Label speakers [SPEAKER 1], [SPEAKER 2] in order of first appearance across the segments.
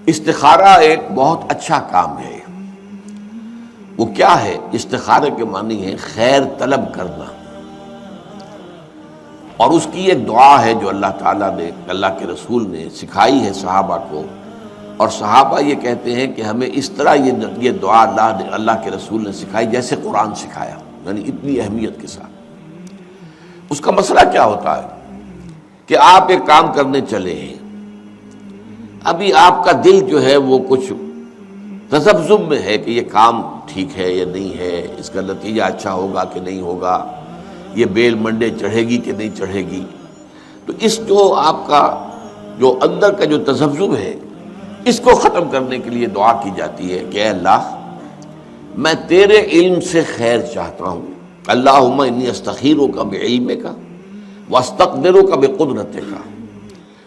[SPEAKER 1] استخارہ ایک بہت اچھا کام ہے۔ وہ کیا ہے؟ استخارے کے معنی ہے خیر طلب کرنا، اور اس کی ایک دعا ہے جو اللہ تعالیٰ نے، اللہ کے رسول نے سکھائی ہے صحابہ کو، اور صحابہ یہ کہتے ہیں کہ ہمیں اس طرح یہ دعا اللہ کے رسول نے سکھائی جیسے قرآن سکھایا، یعنی اتنی اہمیت کے ساتھ۔ اس کا مسئلہ کیا ہوتا ہے کہ آپ ایک کام کرنے چلے ہیں، ابھی آپ کا دل جو ہے وہ کچھ تذبذب میں ہے کہ یہ کام ٹھیک ہے یا نہیں ہے، اس کا نتیجہ اچھا ہوگا کہ نہیں ہوگا، یہ بیل منڈے چڑھے گی کہ نہیں چڑھے گی۔ تو اس جو آپ کا جو اندر کا جو تذبذب ہے، اس کو ختم کرنے کے لیے دعا کی جاتی ہے کہ اے اللہ، میں تیرے علم سے خیر چاہتا ہوں، اللہم انی استخیرک بعلمک واستقدرک بقدرتک،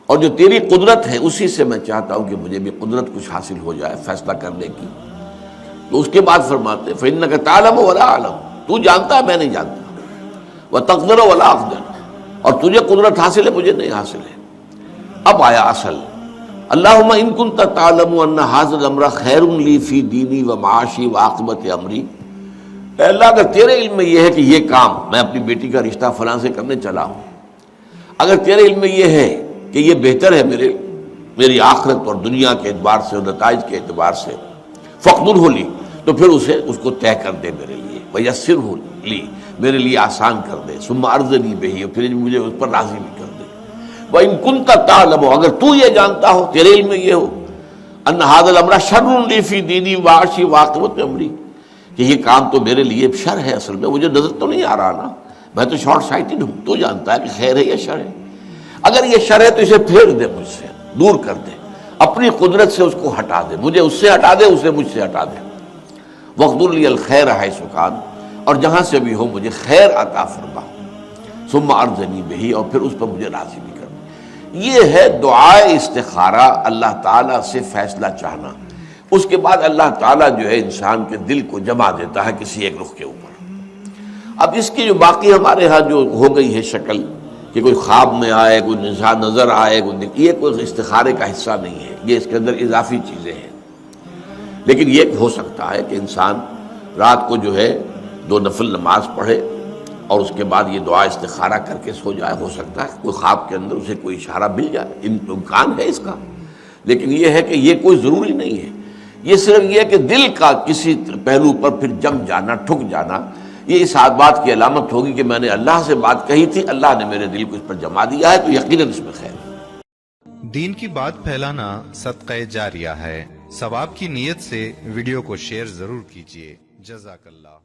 [SPEAKER 1] اور جو تیری قدرت ہے اسی سے میں چاہتا ہوں کہ مجھے بھی قدرت کچھ حاصل ہو جائے فیصلہ کرنے کی۔ تو اس کے بعد فرماتے فإنک تعلم ولا اعلم، تو جانتا ہے میں نہیں جانتا، وتقدر ولا اقدر، اور تجھے قدرت حاصل ہے مجھے نہیں حاصل ہے۔ اب آیا اصل، اللہم ان کنت تعلم ان ھذا الامر خیر لی فی دینی ومعاشی وعاقبۃ امری، اے اللہ اگر تیرے علم میں یہ ہے کہ یہ کام میں اپنی بیٹی کا رشتہ فلاں سے کرنے چلا ہوں، اگر تیرے علم میں یہ ہے کہ یہ بہتر ہے میری آخرت اور دنیا کے اعتبار سے اور نتائج کے اعتبار سے، فقدرہ لی، تو پھر اس کو طے کر دے میرے لیے، ویسرہ لی، میرے لیے آسان کر دے، ثم ارضنی بہ، اور پھر مجھے اس پر راضی بھی کر دے۔ وَإِن كُنتَ تَعْلَمُ، اگر تو یہ جانتا ہو، تیرے علم میں یہ ہو، ان ھذا الامر شر لی فی دینی ومعاشی وعاقبۃ امری، کہ یہ کام تو میرے لیے شر ہے، اصل میں مجھے نظر تو نہیں آ رہا نا، میں تو شارٹ سائٹڈ ہوں، تو جانتا ہے کہ خیر ہے یا شر ہے۔ اگر یہ شر ہے تو اسے پھیر دے، مجھ سے دور کر دے، اپنی قدرت سے اس کو ہٹا دے، مجھے اس سے ہٹا دے، اسے مجھ سے ہٹا دے۔ وَاقْدُرْ لِي الْخَيْرَ حَيْثُ كَانَ، اور جہاں سے بھی ہو مجھے خیر عطا فرما، ثُمَّ أَرْضِنِي بِهِ، اور پھر اس پر مجھے راضی بھی کر دے۔ یہ ہے دعائے استخارہ، اللہ تعالیٰ سے فیصلہ چاہنا۔ اس کے بعد اللہ تعالیٰ جو ہے انسان کے دل کو جما دیتا ہے کسی ایک رخ کے اوپر۔ اب اس کی جو باقی ہمارے ہاں جو ہو گئی ہے شکل کہ کوئی خواب میں آئے، کوئی نظر آئے، یہ کوئی استخارے کا حصہ نہیں ہے، یہ اس کے اندر اضافی چیزیں ہیں۔ لیکن یہ ہو سکتا ہے کہ انسان رات کو جو ہے 2 نفل نماز پڑھے اور اس کے بعد یہ دعا استخارہ کر کے سو جائے، ہو سکتا ہے کوئی خواب کے اندر اسے کوئی اشارہ مل جائے، امکان ہے اس کا۔ لیکن یہ ہے کہ یہ کوئی ضروری نہیں ہے، یہ صرف یہ ہے کہ دل کا کسی پہلو پر پھر جم جانا، ٹھک جانا، یہ اس بات کی علامت ہوگی کہ میں نے اللہ سے بات کہی تھی، اللہ نے میرے دل کو اس پر جما دیا ہے، تو یقیناً اس میں خیر ہے۔
[SPEAKER 2] دین کی بات پھیلانا صدقہ جاریہ ہے، ثواب کی نیت سے ویڈیو کو شیئر ضرور کیجیے۔ جزاک اللہ۔